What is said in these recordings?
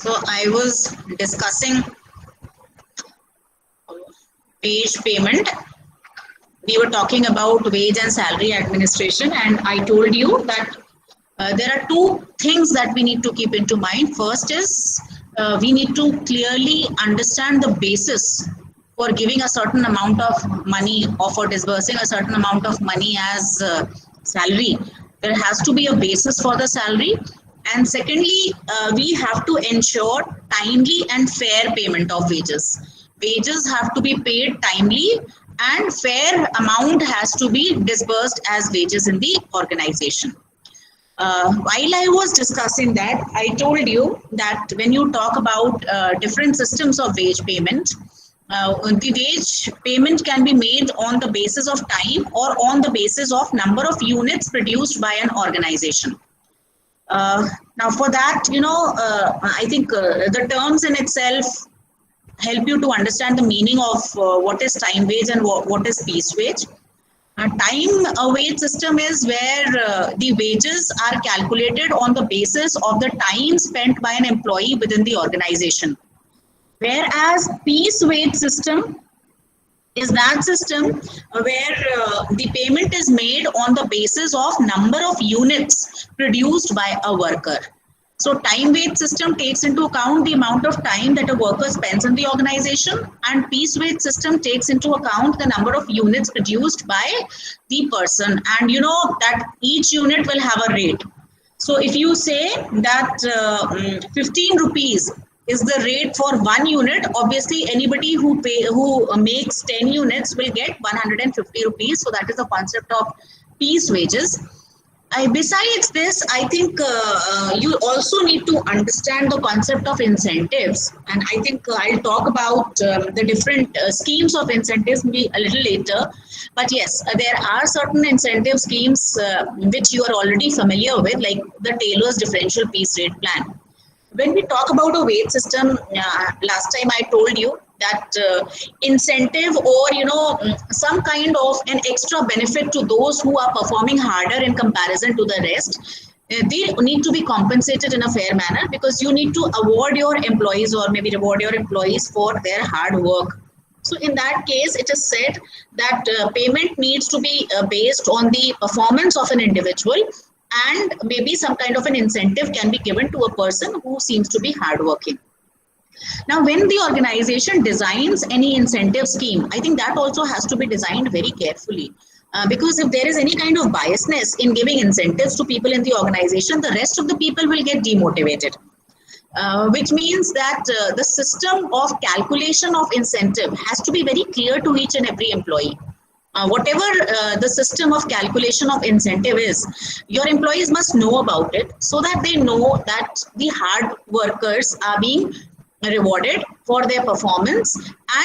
So I was discussing wage payment. We were talking about wage and salary administration, and I told you that there are two things that we need to keep into mind. First is we need to clearly understand the basis for giving a certain amount of money or for disbursing a certain amount of money as salary. There has to be a basis for the salary. And secondly, we have to ensure timely and fair payment of wages. Wages have to be paid timely and fair amount has to be disbursed as wages in the organization. While I was discussing that, I told you that when you talk about different systems of wage payment, the wage payment can be made on the basis of time or on the basis of number of units produced by an organization. Now, for that, I think the terms in itself help you to understand the meaning of what is time wage and what is piece wage. Time wage system is where the wages are calculated on the basis of the time spent by an employee within the organization. Whereas piece wage system is that system where the payment is made on the basis of number of units produced by a worker. So time wage system takes into account the amount of time that a worker spends in the organization, and piece wage system takes into account the number of units produced by the person. And you know that each unit will have a rate. So if you say that 15 rupees is the rate for 1 unit, obviously anybody who makes 10 units will get 150 rupees. So that is the concept of piece wages. Besides this, I think you also need to understand the concept of incentives, and I think I'll talk about the different schemes of incentives maybe a little later. But yes, there are certain incentive schemes which you are already familiar with, like the Taylor's differential piece rate plan. When we talk about a wage system, last time I told you that incentive or some kind of an extra benefit to those who are performing harder in comparison to the rest, they need to be compensated in a fair manner, because you need to award your employees or maybe reward your employees for their hard work. So in that case, it is said that payment needs to be based on the performance of an individual, and maybe some kind of an incentive can be given to a person who seems to be hardworking. Now, when the organization designs any incentive scheme, I think that also has to be designed very carefully. Because if there is any kind of biasness in giving incentives to people in the organization, the rest of the people will get demotivated. Which means that the system of calculation of incentive has to be very clear to each and every employee. Whatever the system of calculation of incentive is, your employees must know about it, so that they know that the hard workers are being rewarded for their performance,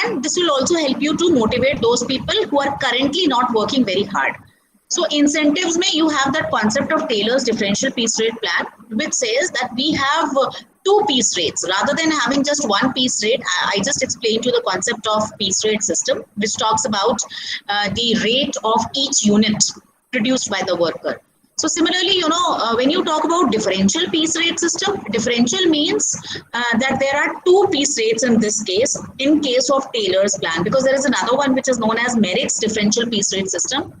and this will also help you to motivate those people who are currently not working very hard. So incentives may you have that concept of Taylor's differential piece rate plan, which says that we have two piece rates rather than having just one piece rate. I just explained you the concept of piece rate system, which talks about the rate of each unit produced by the worker. So similarly, when you talk about differential piece rate system, differential means that there are two piece rates in this case, in case of Taylor's plan, because there is another one which is known as Merrick's differential piece rate system,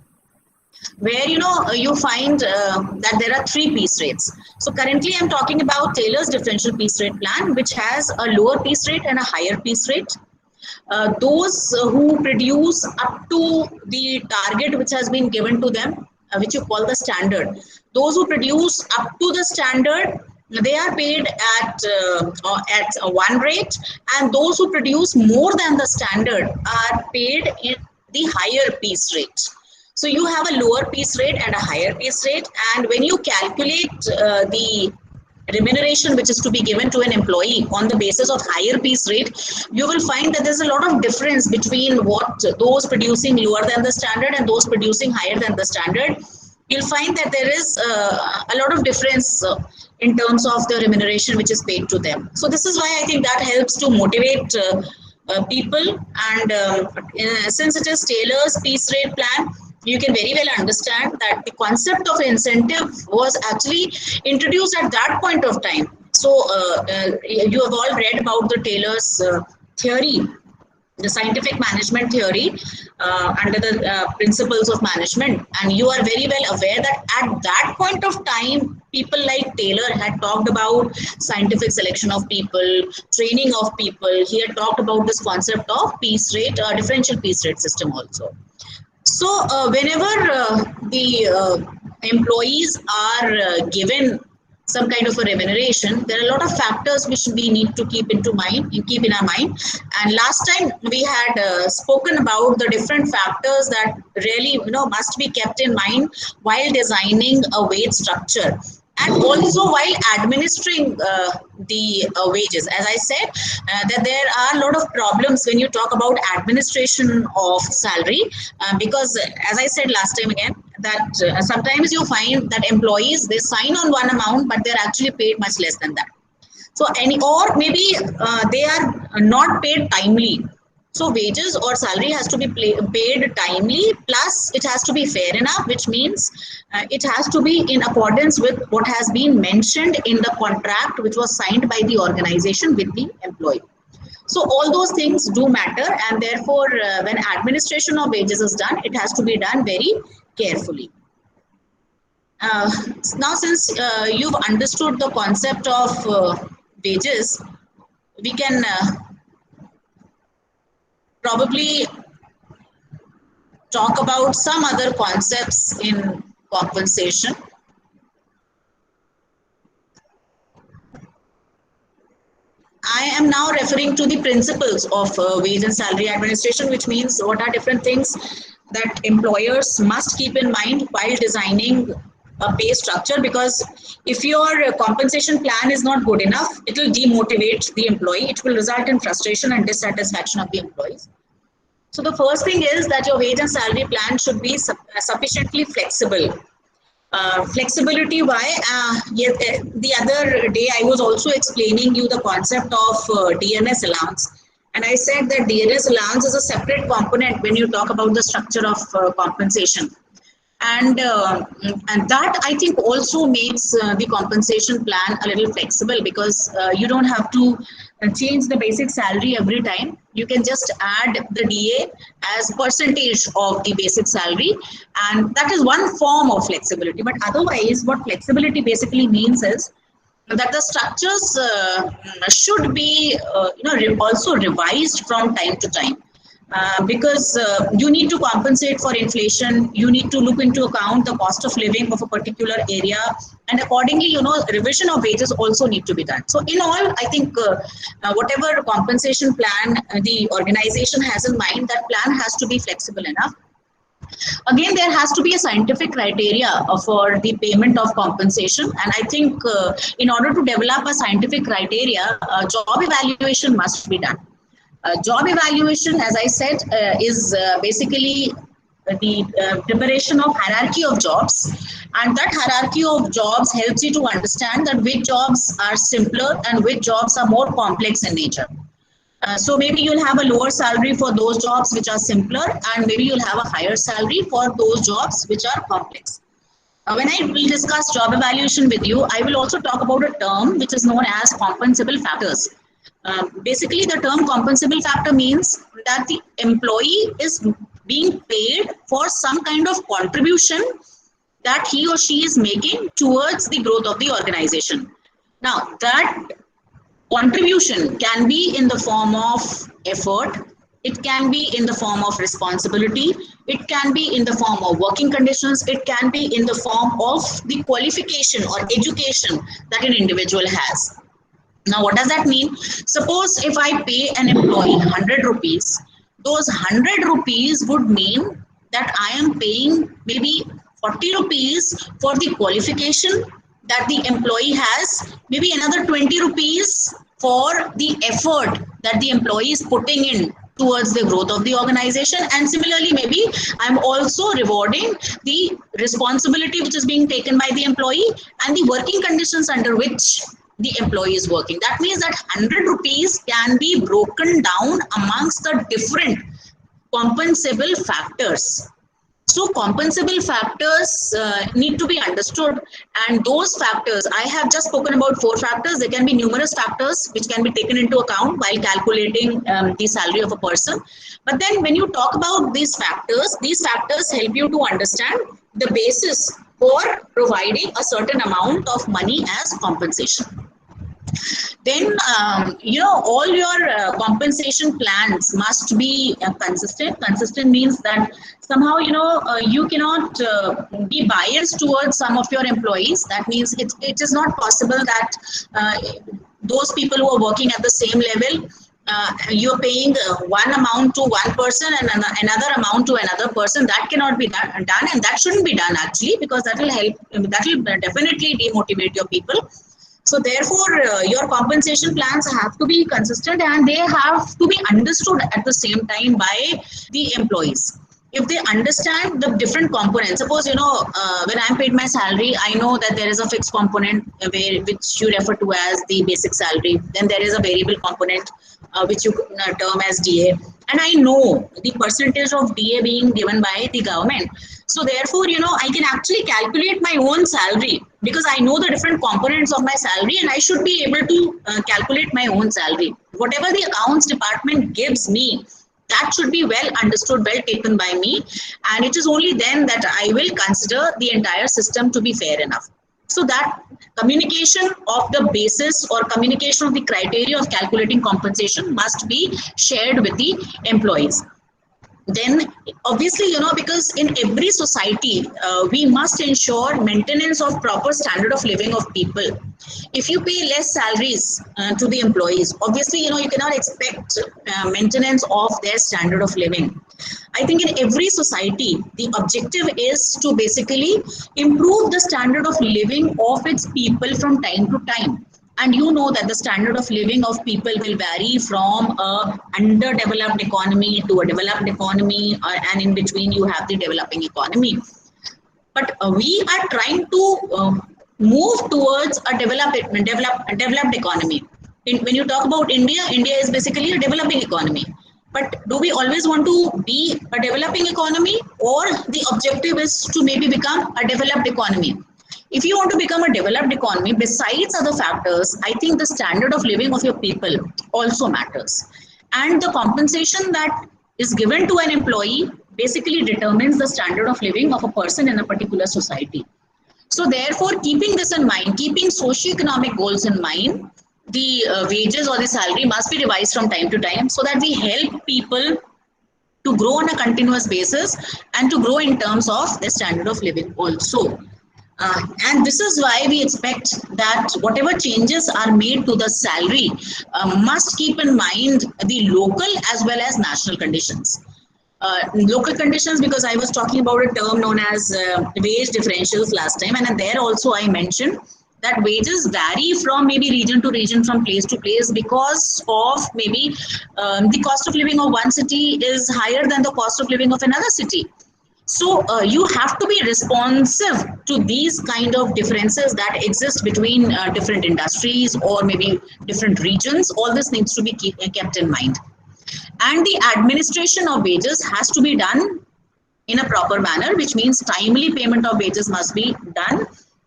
where you find that there are three piece rates. So currently I'm talking about Taylor's differential piece rate plan, which has a lower piece rate and a higher piece rate. Those who produce up to the target which has been given to them, which you call the standard, those who produce up to the standard, they are paid at one rate, and those who produce more than the standard are paid in the higher piece rate. So you have a lower piece rate and a higher piece rate, and when you calculate the remuneration which is to be given to an employee on the basis of higher piece rate, you will find that there's a lot of difference between what those producing lower than the standard and those producing higher than the standard. You'll find that there is a lot of difference in terms of the remuneration which is paid to them. So this is why I think that helps to motivate people, and since it is Taylor's piece rate plan, you can very well understand that the concept of incentive was actually introduced at that point of time. So you have all read about the Taylor's theory, the scientific management theory under the principles of management, and you are very well aware that at that point of time people like Taylor had talked about scientific selection of people, training of people. He had talked about this concept of piece rate, differential piece rate system also. So whenever the employees are given some kind of a remuneration, there are a lot of factors which we need to keep in our mind. And last time we had spoken about the different factors that really must be kept in mind while designing a wage structure, and also while administering the wages. As I said, that there are a lot of problems when you talk about administration of salary, because as I said last time again, that sometimes you find that employees, they sign on one amount but they're actually paid much less than that. So any, or maybe they are not paid timely. So wages or salary has to be paid timely, plus it has to be fair enough, which means it has to be in accordance with what has been mentioned in the contract which was signed by the organization with the employee. So all those things do matter, and therefore when administration of wages is done, it has to be done very carefully. Uh, Now, since you've understood the concept of wages, we can probably talk about some other concepts in compensation. I am now referring to the principles of wage and salary administration, which means what are different things that employers must keep in mind while designing a pay structure. Because if your compensation plan is not good enough, it will demotivate the employee. It will result in frustration and dissatisfaction of the employees. So the first thing is that your wage and salary plan should be sufficiently flexible. Flexibility, why? The other day I was also explaining you the concept of DNS allowance, and I said that DNS allowance is a separate component when you talk about the structure of compensation. And that, I think, also makes the compensation plan a little flexible, because you don't have to change the basic salary every time. You can just add the DA as percentage of the basic salary, and that is one form of flexibility. But otherwise, what flexibility basically means is that the structures should be also revised from time to time, because you need to compensate for inflation. You need to look into account the cost of living of a particular area, and accordingly, revision of wages also need to be done. So in all, I think whatever compensation plan the organization has in mind, that plan has to be flexible enough. Again, there has to be a scientific criteria for the payment of compensation, and I think in order to develop a scientific criteria, job evaluation must be done. Job evaluation, as I said, is basically the preparation of hierarchy of jobs, and that hierarchy of jobs helps you to understand that which jobs are simpler and which jobs are more complex in nature. So maybe you'll have a lower salary for those jobs which are simpler, and maybe you'll have a higher salary for those jobs which are complex. When I will discuss job evaluation with you, I will also talk about a term which is known as compensable factors. Basically, the term compensable factor means that the employee is being paid for some kind of contribution that he or she is making towards the growth of the organization. Now, that contribution can be in the form of effort, it can be in the form of responsibility, it can be in the form of working conditions, it can be in the form of the qualification or education that an individual has. Now, what does that mean? Suppose if I pay an employee 100 rupees, those 100 rupees would mean that I am paying maybe 40 rupees for the qualification that the employee has, maybe another 20 rupees for the effort that the employee is putting in towards the growth of the organization, and similarly maybe I'm also rewarding the responsibility which is being taken by the employee and the working conditions under which the employee is working. That means that 100 rupees can be broken down amongst the different compensable factors. So compensable factors need to be understood, and those factors, I have just spoken about 4 factors. There can be numerous factors which can be taken into account while calculating the salary of a person. But then when you talk about these factors help you to understand the basis for providing a certain amount of money as compensation. Then all your compensation plans must be consistent means that somehow you cannot be biased towards some of your employees. That means it is not possible that uh, those people who are working at the same level, you're paying one amount to one person and another amount to another person. That cannot be done, and that shouldn't be done actually, because that will definitely demotivate your people. So therefore, your compensation plans have to be consistent, and they have to be understood at the same time by the employees. If they understand the different components, suppose when I'm paid my salary, I know that there is a fixed component which you refer to as the basic salary. Then there is a variable component which you term as DA, and I know the percentage of DA being given by the government. So therefore, I can actually calculate my own salary because I know the different components of my salary, and I should be able to calculate my own salary. Whatever the accounts department gives me, that should be well understood, well taken by me, and it is only then that I will consider the entire system to be fair enough. So that communication of the basis or communication of the criteria of calculating compensation must be shared with the employees. Then obviously, because in every society we must ensure maintenance of proper standard of living of people. If you pay less salaries to the employees, obviously you cannot expect maintenance of their standard of living. I think in every society the objective is to basically improve the standard of living of its people from time to time. And you know that the standard of living of people will vary from a underdeveloped economy to a developed economy, and in between you have the developing economy. But we are trying to move towards a developed economy. When you talk about India, India is basically a developing economy. But do we always want to be a developing economy, or the objective is to maybe become a developed economy? If you want to become a developed economy, besides other factors, I think the standard of living of your people also matters. And the compensation that is given to an employee basically determines the standard of living of a person in a particular society. So therefore, keeping this in mind, keeping socio-economic goals in mind, the wages or the salary must be revised from time to time so that we help people to grow on a continuous basis and to grow in terms of their standard of living also. And this is why we expect that whatever changes are made to the salary must keep in mind the local as well as national conditions. Local conditions, because I was talking about a term known as wage differentials last time, and there also I mentioned that wages vary from maybe region to region, from place to place, because of maybe the cost of living of one city is higher than the cost of living of another city. So you have to be responsive to these kind of differences that exist between different industries or maybe different regions. All this needs to be kept in mind. And the administration of wages has to be done in a proper manner, which means timely payment of wages must be done.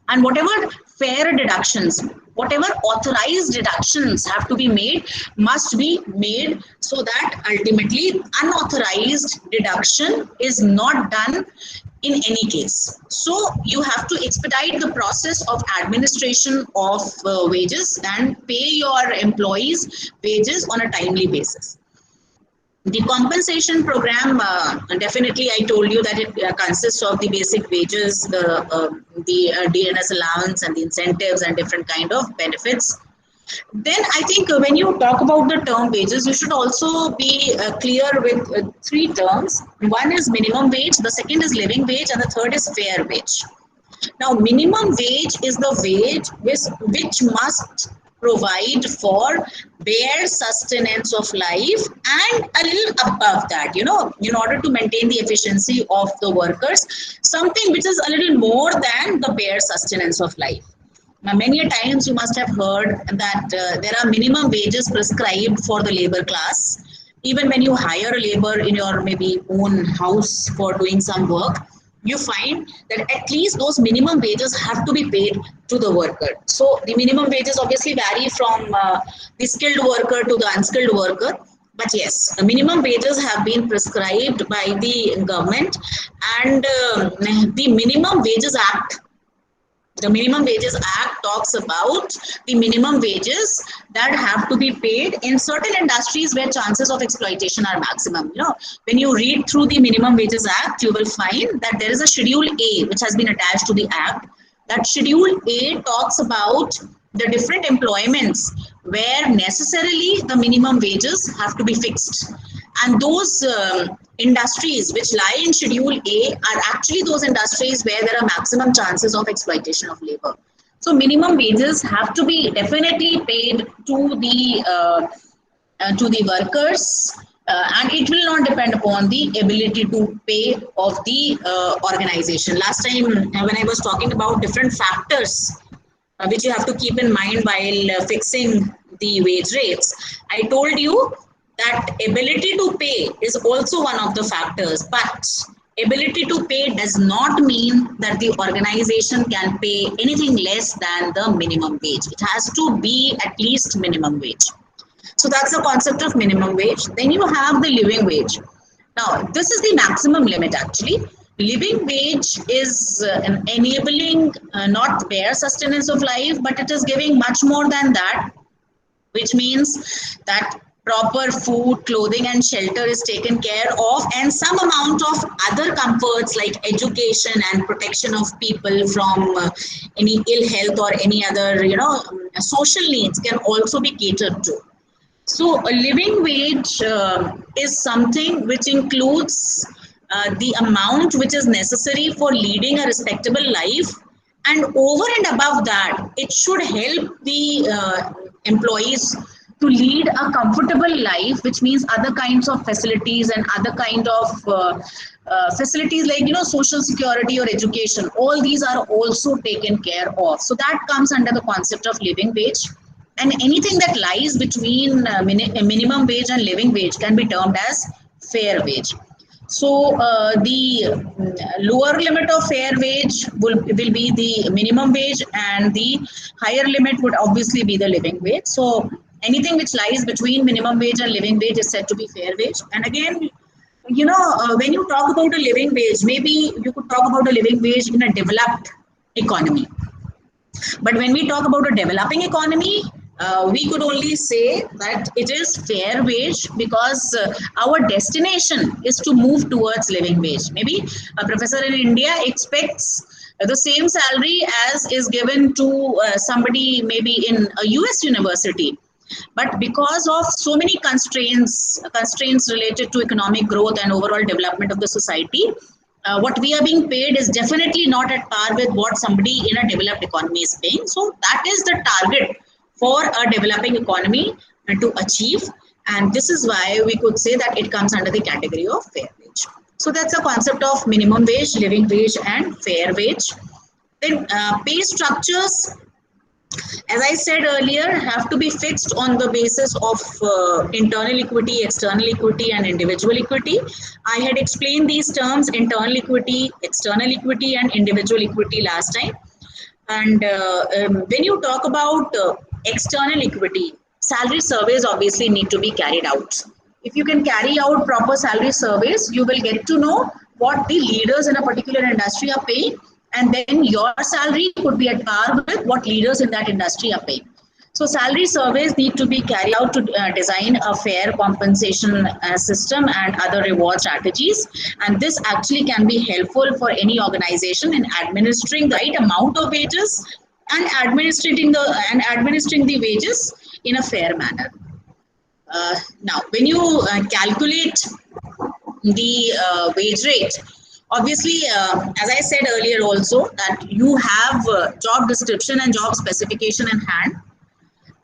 And whatever fair deductions, whatever authorized deductions have to be made, must be made, so that ultimately unauthorized deduction is not done in any case. So you have to expedite the process of administration of wages and pay your employees wages on a timely basis. The compensation program, definitely I told you that it consists of the basic wages, the DNS allowance and the incentives and different kind of benefits. Then I think when you talk about the term wages, you should also be clear with 3 terms. One is minimum wage, the second is living wage, and the third is fair wage. Now, minimum wage is the wage which must provide for bare sustenance of life, and a little above that, in order to maintain the efficiency of the workers, something which is a little more than the bare sustenance of life. Now, many a times you must have heard that there are minimum wages prescribed for the labor class. Even when you hire a labor in your maybe own house for doing some work, you find that at least those minimum wages have to be paid to the worker. So the minimum wages obviously vary from the skilled worker to the unskilled worker. But yes, the minimum wages have been prescribed by the government, and the Minimum Wages Act, the Minimum Wages Act talks about the minimum wages that have to be paid in certain industries where chances of exploitation are maximum. When you read through the Minimum Wages Act, you will find that there is a Schedule A which has been attached to the Act. That Schedule A talks about the different employments where necessarily the minimum wages have to be fixed. And those industries which lie in Schedule A are actually those industries where there are maximum chances of exploitation of labor. So minimum wages have to be definitely paid to the workers, and it will not depend upon the ability to pay of the organization. Last time when I was talking about different factors which you have to keep in mind while fixing the wage rates, I told you that ability to pay is also one of the factors, but ability to pay does not mean that the organization can pay anything less than the minimum wage. It has to be at least minimum wage. So that's the concept of minimum wage. Then you have the living wage. Now, this is the maximum limit actually. Living wage is enabling not bare sustenance of life, but it is giving much more than that, which means that proper food, clothing, and shelter is taken care of, and some amount of other comforts like education and protection of people from any ill health or any other, social needs can also be catered to. So, a living wage is something which includes the amount which is necessary for leading a respectable life, and over and above that, it should help the employees to lead a comfortable life, which means other kinds of facilities and other kind of facilities like social security or education. All these are also taken care of. So that comes under the concept of living wage. And anything that lies between minimum wage and living wage can be termed as fair wage. So the lower limit of fair wage will be the minimum wage, and the higher limit would obviously be the living wage. So anything which lies between minimum wage and living wage is said to be fair wage. And again, when you talk about a living wage, maybe you could talk about a living wage in a developed economy. But when we talk about a developing economy, we could only say that it is fair wage because our destination is to move towards living wage. Maybe a professor in India expects the same salary as is given to somebody maybe in a US university. But because of so many constraints related to economic growth and overall development of the society, what we are being paid is definitely not at par with what somebody in a developed economy is paying. So that is the target for a developing economy to achieve. And this is why we could say that it comes under the category of fair wage. So that's the concept of minimum wage, living wage, and fair wage. Then pay structures, as I said earlier, have to be fixed on the basis of internal equity, external equity, and individual equity. I had explained these terms, internal equity, external equity, and individual equity last time. And when you talk about external equity, salary surveys obviously need to be carried out. If you can carry out proper salary surveys, you will get to know what the leaders in a particular industry are paying, and then your salary could be at par with what leaders in that industry are paying. So salary surveys need to be carried out to design a fair compensation system and other reward strategies. And this actually can be helpful for any organization in administering the right amount of wages and administering the wages in a fair manner. Now, when you calculate the wage rate, obviously, as I said earlier also, that you have job description and job specification in hand.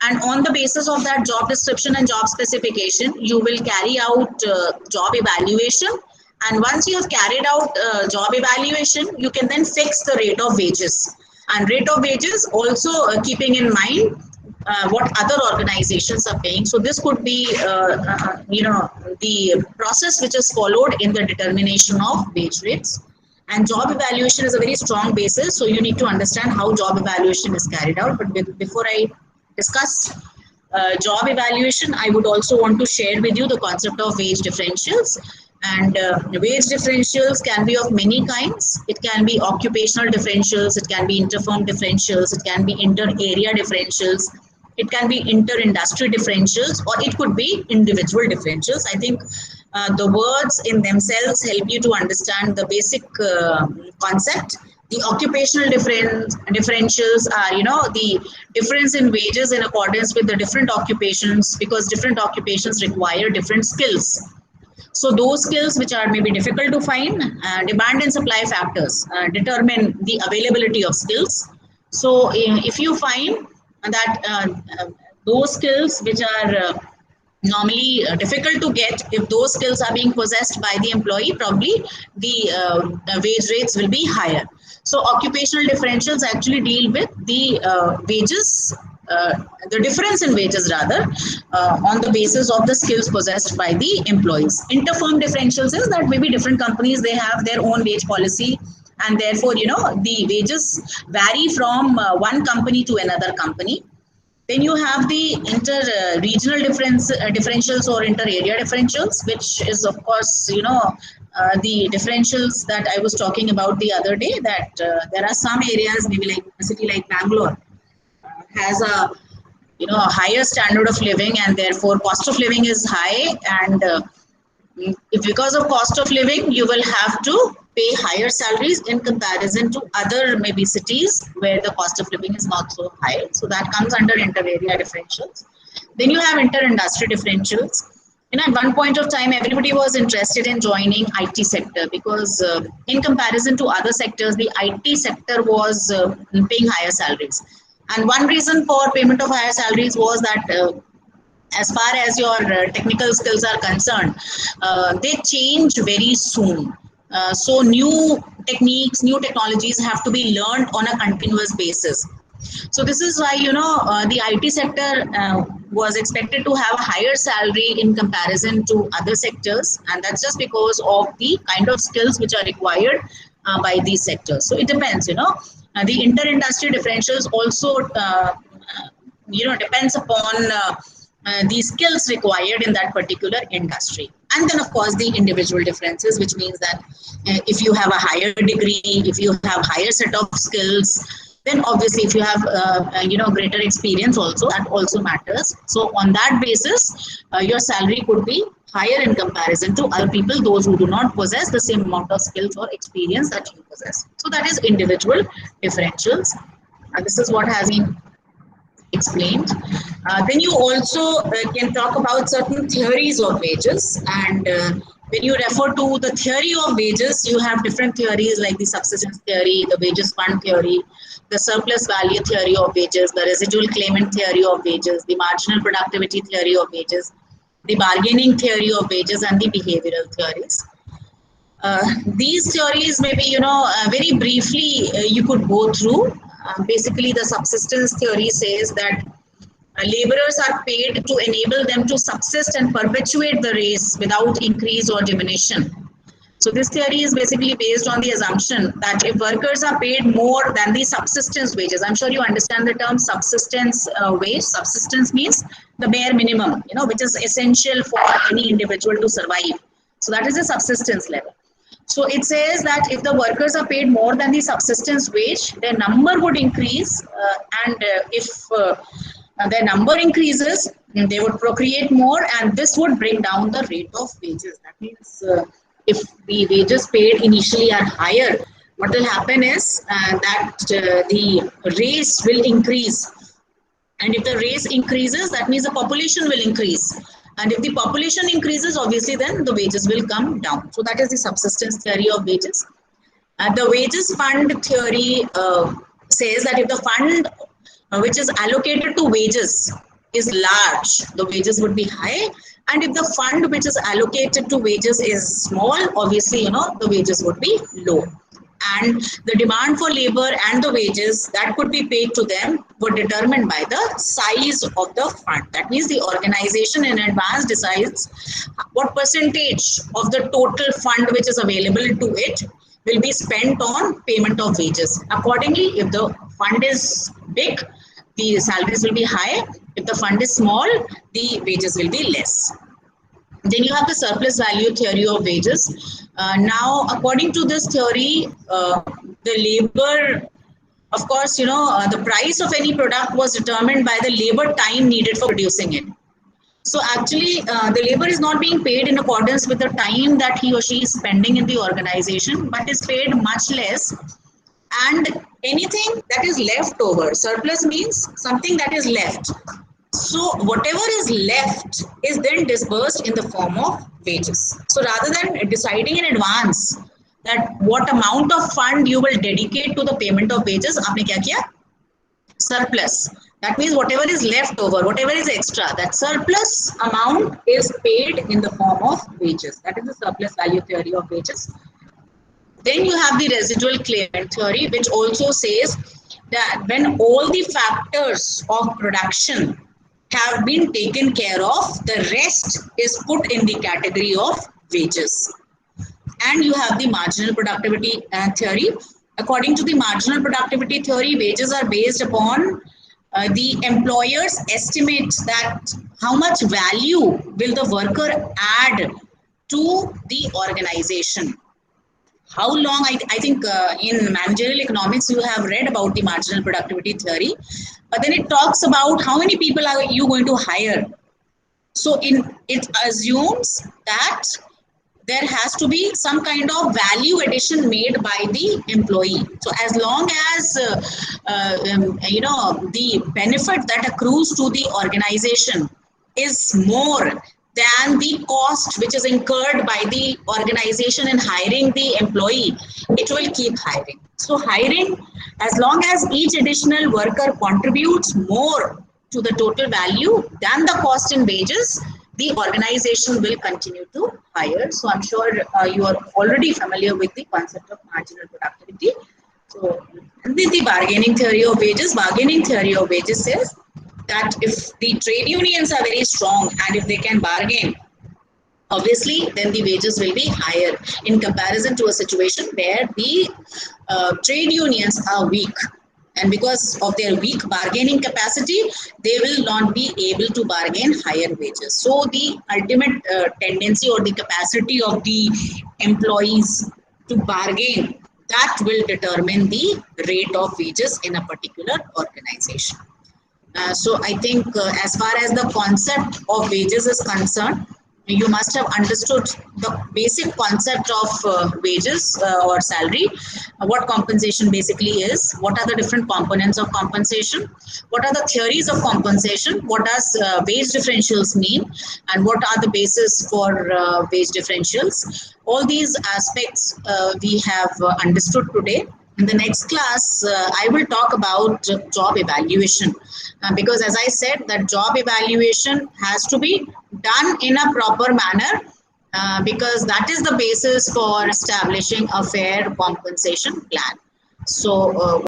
And on the basis of that job description and job specification, you will carry out job evaluation. And once you have carried out job evaluation, you can then fix the rate of wages. And rate of wages also keeping in mind what other organizations are paying. So this could be, the process which is followed in the determination of wage rates. And job evaluation is a very strong basis, so you need to understand how job evaluation is carried out. But before I discuss job evaluation, I would also want to share with you the concept of wage differentials. And wage differentials can be of many kinds. It can be occupational differentials, it can be inter-firm differentials, it can be inter-area differentials, it can be inter-industry differentials, or it could be individual differentials. I think the words in themselves help you to understand the basic concept. The occupational differentials are, the difference in wages in accordance with the different occupations, because different occupations require different skills. So those skills which are maybe difficult to find, demand and supply factors determine the availability of skills. So if you find that those skills which are normally difficult to get, if those skills are being possessed by the employee, probably the wage rates will be higher. So occupational differentials actually deal with the wages, the difference in wages rather, on the basis of the skills possessed by the employees. Inter-firm differentials is that maybe different companies, they have their own wage policy, and therefore the wages vary from one company to another company. Then you have the inter-regional differentials or inter-area differentials, which is of course, the differentials that I was talking about the other day, that there are some areas, maybe like a city like Bangalore, has a a higher standard of living, and therefore cost of living is high. And if because of cost of living, you will have to pay higher salaries in comparison to other maybe cities where the cost of living is not so high. So that comes under inter-area differentials. Then you have inter-industry differentials. At one point of time, everybody was interested in joining IT sector because in comparison to other sectors, the IT sector was paying higher salaries. And one reason for payment of higher salaries was that as far as your technical skills are concerned, they change very soon. So new techniques, new technologies have to be learned on a continuous basis. So this is why, the IT sector was expected to have a higher salary in comparison to other sectors. And that's just because of the kind of skills which are required by these sectors. So it depends, the inter-industry differentials also, depends upon the skills required in that particular industry. And then of course the individual differences, which means that if you have a higher degree, if you have higher set of skills, then obviously if you have greater experience also, that also matters. So on that basis, your salary could be higher in comparison to other people, those who do not possess the same amount of skills or experience that you possess. So that is individual differentials. This is what has been explained. Then you also can talk about certain theories of wages, and when you refer to the theory of wages, you have different theories like the subsistence theory, the wages fund theory, the surplus value theory of wages, the residual claimant theory of wages, the marginal productivity theory of wages, the bargaining theory of wages, and the behavioral theories. These theories, maybe, very briefly, you could go through. Basically, the subsistence theory says that laborers are paid to enable them to subsist and perpetuate the race without increase or diminution. So this theory is basically based on the assumption that if workers are paid more than the subsistence wages, I'm sure you understand the term subsistence wage. Subsistence means the bare minimum, which is essential for any individual to survive. So that is the subsistence level. So it says that if the workers are paid more than the subsistence wage, their number would increase, and if their number increases, they would procreate more, and this would bring down the rate of wages. That means if the wages paid initially are higher, what will happen is that the race will increase. And if the race increases, that means the population will increase. And if the population increases, obviously, then the wages will come down. So that is the subsistence theory of wages. The wages fund theory says that if the fund which is allocated to wages is large, the wages would be high. And if the fund which is allocated to wages is small, obviously, the wages would be low. And the demand for labor and the wages that could be paid to them were determined by the size of the fund. That means the organization in advance decides what percentage of the total fund which is available to it will be spent on payment of wages. Accordingly, if the fund is big, the salaries will be high. If the fund is small, the wages will be less. Then you have the surplus value theory of wages. Now, according to this theory, the labor, of course, the price of any product was determined by the labor time needed for producing it. So actually, the labor is not being paid in accordance with the time that he or she is spending in the organization, but is paid much less. And anything that is left over, surplus means something that is left. So whatever is left is then disbursed in the form of wages. So rather than deciding in advance that what amount of fund you will dedicate to the payment of wages, आपने क्या किया? Surplus. That means whatever is left over, whatever is extra, that surplus amount is paid in the form of wages. That is the surplus value theory of wages. Then you have the residual claimant theory, which also says that when all the factors of production have been taken care of, the rest is put in the category of wages. And you have the marginal productivity theory. According to the marginal productivity theory, wages are based upon the employer's estimate that how much value will the worker add to the organization. How long, I think in managerial economics, you have read about the marginal productivity theory, but then it talks about how many people are you going to hire. So it assumes that there has to be some kind of value addition made by the employee. So as long as the benefit that accrues to the organization is more than the cost which is incurred by the organization in hiring the employee, it will keep hiring. So hiring, as long as each additional worker contributes more to the total value than the cost in wages, the organization will continue to hire. So I'm sure you are already familiar with the concept of marginal productivity. So the bargaining theory of wages. Bargaining theory of wages says that if the trade unions are very strong and if they can bargain, obviously then the wages will be higher in comparison to a situation where the trade unions are weak. And because of their weak bargaining capacity, they will not be able to bargain higher wages. So the ultimate tendency or the capacity of the employees to bargain, that will determine the rate of wages in a particular organization. So I think as far as the concept of wages is concerned, you must have understood the basic concept of wages or salary, what compensation basically is, what are the different components of compensation, what are the theories of compensation, what does wage differentials mean, and what are the basis for wage differentials. All these aspects we have understood today. In the next class, I will talk about job evaluation because as I said that job evaluation has to be done in a proper manner because that is the basis for establishing a fair compensation plan. So